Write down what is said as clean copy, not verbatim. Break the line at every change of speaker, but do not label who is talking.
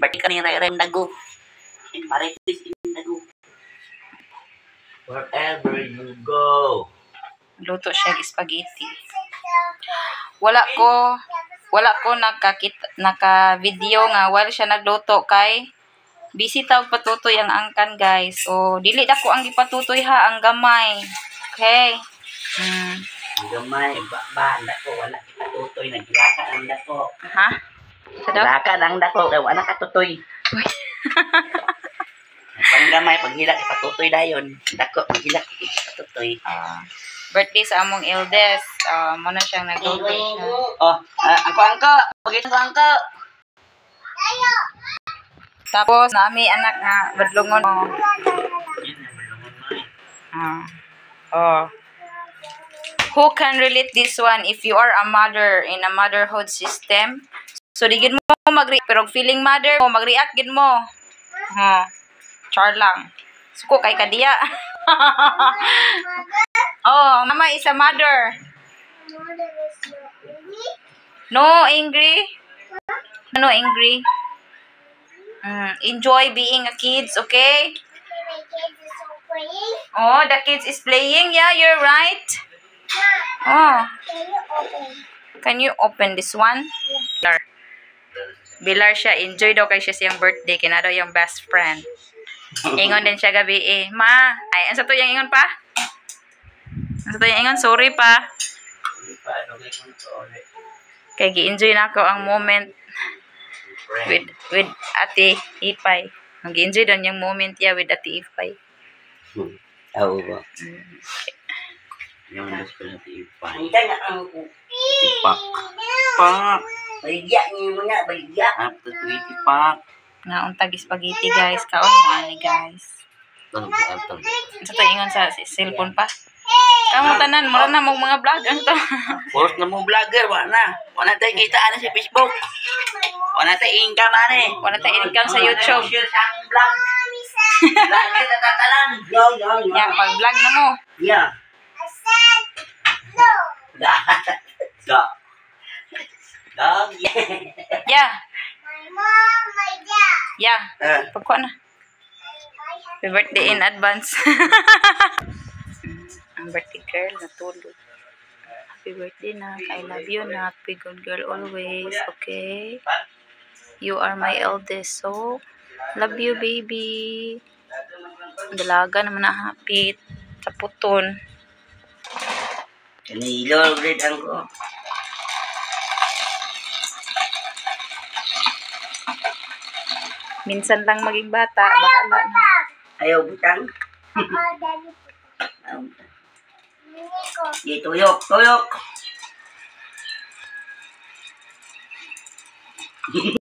Berarti ka ni Reren Dago. In Marites in Dago. Wherever you go.
Luto siya spaghetti. Wala ko naka-video nga while siya nagluto kay busy tawag patutoy ang angkan guys. So dili dako ang gipatutoy ha, ang gamay. Okay.
Ang gamay ba dako wala patutoy nagilakan ang dako.
Ha?
Nagilakan ang dako kay wala katutoy. Pang gamay paghilak ipatutoy dayon. Dako paghilak ipatutoy.
Birthday sa among eldest. Muna siyang nagluto siya.
Oh, angko. Pagito ko angko.
Tapos nami anak nga badlongon mo. Who can relate this one if you are a mother in a motherhood system? So digid mo pero feeling mother mo mag-react gid mo. Char lang. Suko kay kadiya. Oh, mama is a mother. No angry? No angry? Enjoy being a kids, okay? Oh, the kids is playing. Yeah, you're right. Oh. Can you open this one? Bilar siya. Enjoy daw kay siya siyang birthday. Kina daw yung best friend. Ingon din siya gabi eh. Ma, ay, ang sa to yung ingon pa? Ang sa to yung ingon? Sorry pa. Kaya gi-enjoy na ako ang moment with Ate Ipay. Mag-enjoy doon yung moment ya with Ate Ipay.
Oo ba? Yung mas ko na Ate Ipay. Hindi na ang tipak. Pak. Baligya niyo muna, baligya. After to tipak.
Nga untag spaghetti guys. Kaon mo ani guys. Sa to ingon sa cellphone pa. Kamu tanan, mura na mong mga vlog ang to.
Puros na mong vlogger, wala tayo kita na sa Facebook. Wala tayo income na eh.
Wala tayo income sa YouTube.
Share sa akong vlog. Vlogger na tatalan.
Yan, pag-vlog na mo.
Yeah. Dog.
Yeah. Yeah. Pagkuha na. Happy birthday in advance. Ang birthday girl natulog. Happy birthday na. I love you na. Be good girl always. Okay? You are my eldest. So, love you baby. Dalaga naman na hapit. Sa puton.
Kanilo, great ang ko.
Minsan lang maging bata. Bahala na.
Ayaw butang. Tuyok.